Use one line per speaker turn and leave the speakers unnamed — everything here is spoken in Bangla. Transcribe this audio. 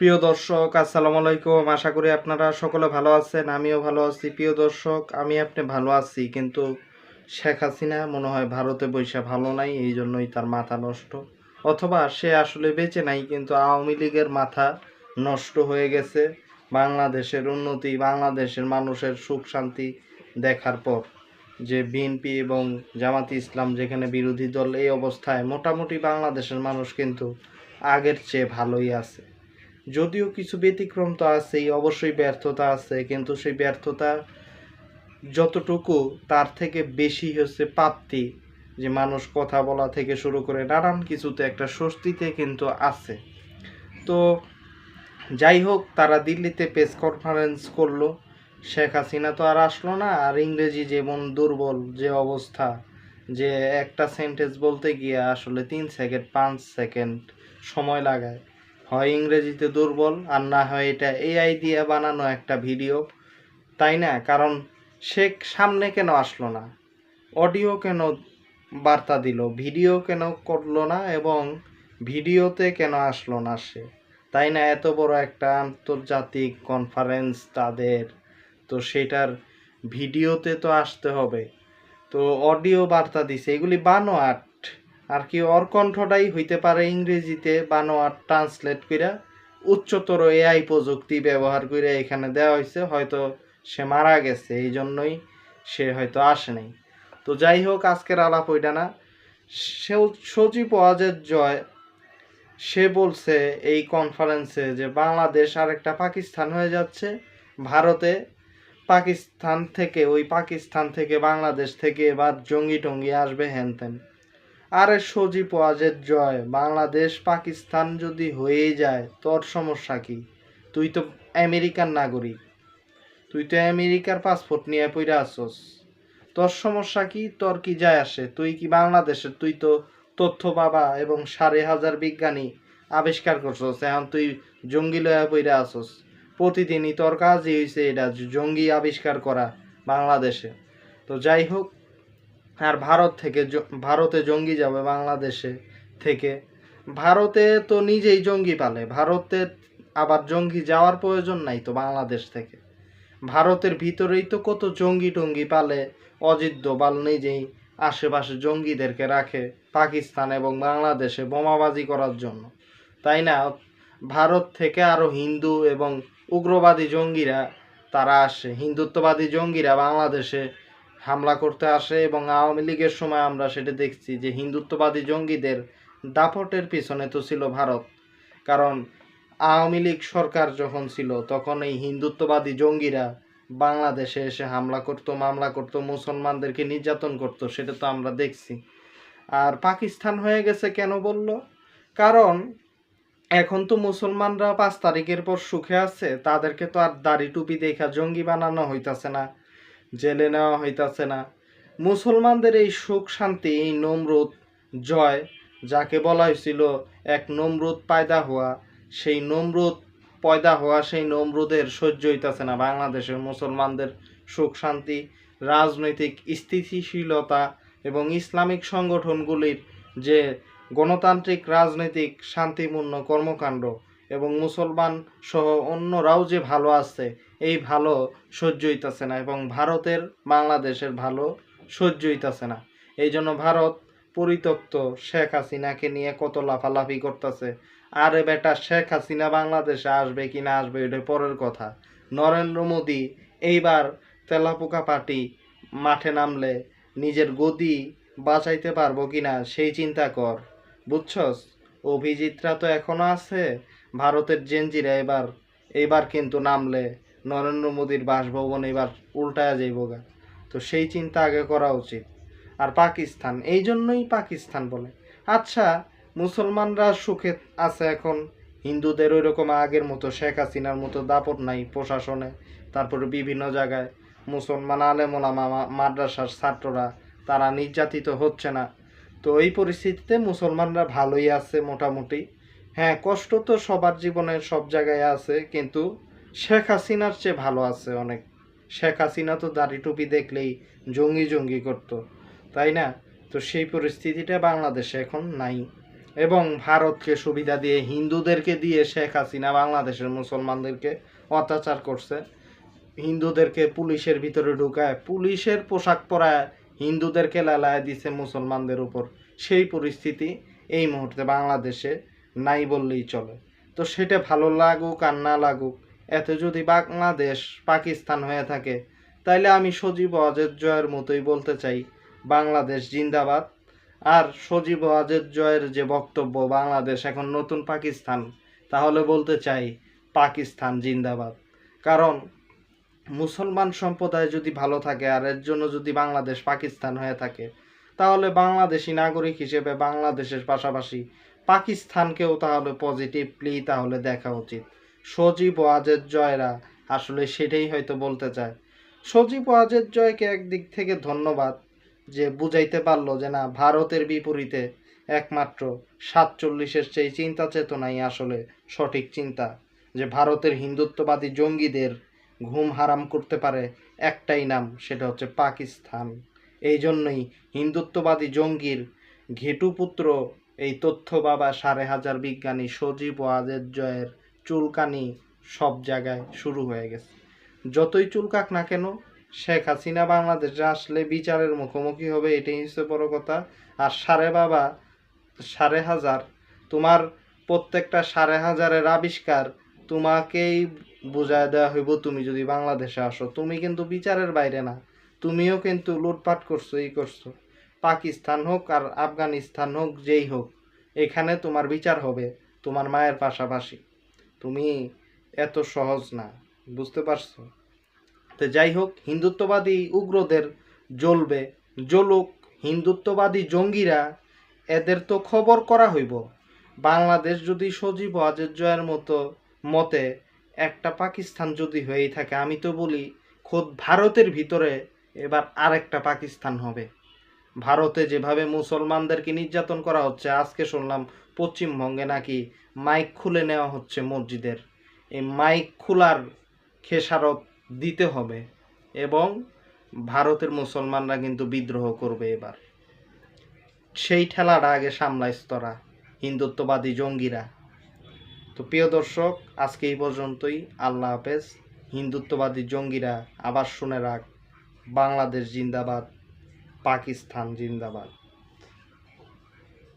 প্রিয় দর্শক, আসসালামু আলাইকুম। আশা করি আপনারা সকলে ভালো আছেন। আমিও ভালো আছি। প্রিয় দর্শক, আপনি ভালো আছি, কিন্তু শেখ হাসিনা মনে হয় ভারতে বইসা ভালো নাই, এই জন্যই তার মাথা নষ্ট। অথবা সে আসলে বেঁচে নাই, কিন্তু আওয়ামী লীগের মাথা নষ্ট হয়ে গেছে বাংলাদেশের উন্নতি, বাংলাদেশের মানুষের সুখ শান্তি দেখার পর। যে বিএনপি এবং জামাতে ইসলাম যেখানে বিরোধী দল, এই অবস্থায় মোটামুটি বাংলাদেশের মানুষ কিন্তু আগের চেয়ে ভালোই আছে। যদিও কিছু ব্যতিক্রম তো আছেই, অবশ্যই ব্যর্থতা আছে, কিন্তু সেই ব্যর্থতা যতটুকু তার থেকে বেশি হচ্ছে প্রাপ্তি, যে মানুষ কথা বলা থেকে শুরু করে নানান কিছুতে একটা স্বস্তিতে কিন্তু আছে। তো যাই হোক, তারা দিল্লিতে প্রেস কনফারেন্স করলো। শেখ হাসিনা তো আর আসলো না। আর ইংরেজি যেমন দুর্বল যে অবস্থা, যে একটা সেন্টেন্স বলতে গিয়ে আসলে 3 সেকেন্ড 5 সেকেন্ড সময় লাগায়। হয় ইংরেজিতে দুর্বল, আর না হয় এটা এআই দিয়ে বানানো একটা ভিডিও, তাই না? কারণ সে সামনে কেন আসলো না, অডিও কেন বার্তা দিল, ভিডিও কেন করলো না, এবং ভিডিওতে কেন আসলো না সে, তাই না? এত বড় একটা আন্তর্জাতিক কনফারেন্স তাদের, তো সেটার ভিডিওতে তো আসতে হবে। তো অডিও বার্তা দিছে, এগুলি বানোয়াট। আর কি ওর কণ্ঠটাই হইতে পারে ইংরেজিতে বানোয়াট ট্রান্সলেট কইরা উচ্চতর এআই প্রযুক্তি ব্যবহার করে এখানে দেওয়া হয়েছে। হয়তো সে মারা গেছে, এই জন্যই সে হয়তো আসে নাই। তো যাই হোক, আজকের আলাপ ওইটা না। সজীব ওয়াজেদ জয় সে বলছে এই কনফারেন্সে যে বাংলাদেশ আরেকটা পাকিস্তান হয়ে যাচ্ছে। ভারতে পাকিস্তান থেকে বাংলাদেশ থেকে এবার জঙ্গি টঙ্গি আসবে, হ্যান ত্যান। আরে সজীব ওয়াজেদ জয়, বাংলাদেশ পাকিস্তান যদি হয়ে যায় তোর সমস্যা কি? তুই তো আমেরিকান নাগরিক, তুই তো আমেরিকার পাসপোর্ট নিয়ে পইরা আসছস। তোর সমস্যা কি? তোর কি যায় আসে? তুই কি বাংলাদেশের? তুই তো তথ্য বাবা এবং 5,500 বিজ্ঞানী আবিষ্কার করছস, এখন তুই জঙ্গি লয়া পইরা আসছস। প্রতিদিনই তোর কাজই হয়েছে এটা, জঙ্গি আবিষ্কার করা বাংলাদেশে। তো যাই হোক, আর ভারতে জঙ্গি যাবে বাংলাদেশে থেকে? ভারতে তো নিজেই জঙ্গি পালে, ভারতে আবার জঙ্গি যাওয়ার প্রয়োজন নাই তো বাংলাদেশ থেকে। ভারতের ভিতরেই তো কত জঙ্গি টঙ্গি পালে। অজিত দোভাল নিজেই আশেপাশে জঙ্গিদেরকে রাখে পাকিস্তান এবং বাংলাদেশে বোমাবাজি করার জন্য, তাই না? ভারত থেকে আরও হিন্দু এবং উগ্রবাদী জঙ্গিরা তারা আসে, হিন্দুত্ববাদী জঙ্গিরা বাংলাদেশে হামলা করতে আসে। এবং আওয়ামী লীগের সময় আমরা সেটা দেখছি যে হিন্দুত্ববাদী জঙ্গিদের দাপটের পিছনে তো ছিল ভারত। কারণ আওয়ামী লীগ সরকার যখন ছিল তখন এই হিন্দুত্ববাদী জঙ্গিরা বাংলাদেশে এসে হামলা করতো, মামলা করতো, মুসলমানদেরকে নির্যাতন করতো, সেটা তো আমরা দেখছি। আর পাকিস্তান হয়ে গেছে কেন বলল? কারণ এখন তো মুসলমানরা 5 তারিখের পর সুখে আছে, তাদেরকে তো আর দাড়ি টুপি দেখা জঙ্গি বানানো হইতাছে না, জেলে নেওয়া হইতাছে না। মুসলমানদের এই সুখ শান্তি, এই নমরুদ জয়, যাকে বলা হয়েছিল এক নমরুদ পয়দা হওয়া, সেই নমরুদের সহ্য হইতাছে না বাংলাদেশের মুসলমানদের সুখ শান্তি, রাজনৈতিক স্থিতিশীলতা এবং ইসলামিক সংগঠনগুলির যে গণতান্ত্রিক রাজনৈতিক শান্তিপূর্ণ কর্মকাণ্ড, এবং মুসলমান সহ অন্যরাও যে ভালো আছে, এই ভালো সহ্য হইতাছে না, এবং ভারতের বাংলাদেশের ভালো সহ্য হইতাছে না। এই জন্য ভারত পরিত্যক্ত শেখ হাসিনাকে নিয়ে কত লাফালাফি করতেছে। আরে বেটা, শেখ হাসিনা বাংলাদেশে আসবে কি না আসবে এটা পরের কথা। নরেন্দ্র মোদী এইবার তেলাপোকা পার্টি মাঠে নামলে নিজের গদি বাঁচাইতে পারবো কিনা সেই চিন্তা কর, বুঝছস? অভিজিৎরা তো এখনো আছে, ভারতের জেনজিরা এবার কিন্তু নামলে নরেন্দ্র মোদীর বাসভবন এবার উল্টায়া যাইবগা। তো সেই চিন্তা আগে করা উচিত। আর পাকিস্তান, এই জন্যই পাকিস্তান বলে। আচ্ছা, মুসলমানরা সুখে আছে এখন, হিন্দুদের ওই রকম আগের মতো শেখ হাসিনার মতো দাপট নাই প্রশাসনে, তারপরে বিভিন্ন জায়গায় মুসলমান আলেমোলামা মাদ্রাসার ছাত্ররা তারা নির্যাতিত হচ্ছে না। তো এই পরিস্থিতিতে মুসলমানরা ভালোই আছে মোটামুটি। হ্যাঁ, কষ্ট তো সবার জীবনের সব জায়গায় আছে, কিন্তু শেখ হাসিনার চেয়ে ভালো আছে অনেক। শেখ হাসিনা তো দাড়ি টুপি দেখলেই জঙ্গি জঙ্গি করতো, তাই না? তো সেই পরিস্থিতিটা বাংলাদেশে এখন নাই। এবং ভারতকে সুবিধা দিয়ে হিন্দুদেরকে দিয়ে শেখ হাসিনা বাংলাদেশের মুসলমানদেরকে অত্যাচার করছে। হিন্দুদেরকে পুলিশের ভিতরে ঢুকায়, পুলিশের পোশাক পরায় হিন্দুদেরকে লেলায় দিছে মুসলমানদের উপর। সেই পরিস্থিতি এই মুহূর্তে বাংলাদেশে নাই বললেই চলে। তো সেটা ভালো লাগুক আর না লাগুক, এতে যদি বাংলাদেশ পাকিস্তান হয়ে থাকে, তাইলে আমি সজীব ওয়াজেদ জয়ের মতোই বলতে চাই বাংলাদেশ জিন্দাবাদ। আর সজীব ওয়াজেদ জয়ের যে বক্তব্য বাংলাদেশ এখন নতুন পাকিস্তান, তাহলে বলতে চাই পাকিস্তান জিন্দাবাদ। কারণ মুসলমান সম্প্রদায় যদি ভালো থাকে আর এর জন্য যদি বাংলাদেশ পাকিস্তান হয়ে থাকে, তাহলে বাংলাদেশি নাগরিক হিসেবে বাংলাদেশের পাশাপাশি পাকিস্তানকেও তাহলে পজিটিভলি তাহলে দেখা উচিত। সজীব ওয়াজেদ জয়রা আসলে সেটাই হয়তো বলতে চায়। সজীব ওয়াজেদ জয়কে একদিক থেকে ধন্যবাদ যে বুঝাইতে পারলো যে না, ভারতের বিপরীতে একমাত্র 47-এর সেই চিন্তা চেতনাই আসলে সঠিক চিন্তা, যে ভারতের হিন্দুত্ববাদী জঙ্গিদের ঘুম হারাম করতে পারে একটাই নাম, সেটা হচ্ছে পাকিস্তান। এই জন্যই হিন্দুত্ববাদী জঙ্গির ঘেটুপুত্র এই তথ্য বাবা 5,500 বিজ্ঞানী সজীব ওয়াজেদ জয়ের চুলকানি সব জায়গায় শুরু হয়ে গেছে। যতই চুলকাক না কেন, শেখ হাসিনা বাংলাদেশে আসলে বিচারের মুখোমুখি হবে, এটাই হচ্ছে বড় কথা। আর 5,500 তোমার প্রত্যেকটা 5,500-এর আবিষ্কার তোমাকেই বুঝায় দেওয়া হইব। তুমি যদি বাংলাদেশে আসো, তুমি কিন্তু বিচারের বাইরে না, তুমিও কিন্তু লুটপাট করছো, এই করছো। পাকিস্তান হোক আর আফগানিস্তান হোক, যেই হোক, এখানে তোমার বিচার হবে তোমার মায়ের পাশাপাশি। তুমি এত সহজ না, বুঝতে পারছো? তো যাই হোক, হিন্দুত্ববাদী উগ্রদের জ্বলবে, জ্বলুক। হিন্দুত্ববাদী জঙ্গিরা, এদের তো খবর করা হইব। বাংলাদেশ যদি সজীব ওয়াজেদ জয়ের মতে একটা পাকিস্তান যদি হয়েই থাকে, আমি তো বলি খোদ ভারতের ভিতরে এবার আরেকটা পাকিস্তান হবে। ভারতে যেভাবে মুসলমানদেরকে নির্যাতন করা হচ্ছে, আজকে শুনলাম পশ্চিমবঙ্গে নাকি মাইক খুলে নেওয়া হচ্ছে মসজিদের। এই মাইক খোলার খেসারত দিতে হবে এবং ভারতের মুসলমানরা কিন্তু বিদ্রোহ করবে এবার। সেই ঠেলাটা আগে সামলাইস তোরা হিন্দুত্ববাদী জঙ্গিরা। তো প্রিয় দর্শক, আজকে এই পর্যন্তই। আল্লাহ হাফেজ। হিন্দুত্ববাদী জঙ্গিরা আবার শুনে রাখ, বাংলাদেশ জিন্দাবাদ, পাকিস্তান জিন্দাবাদ।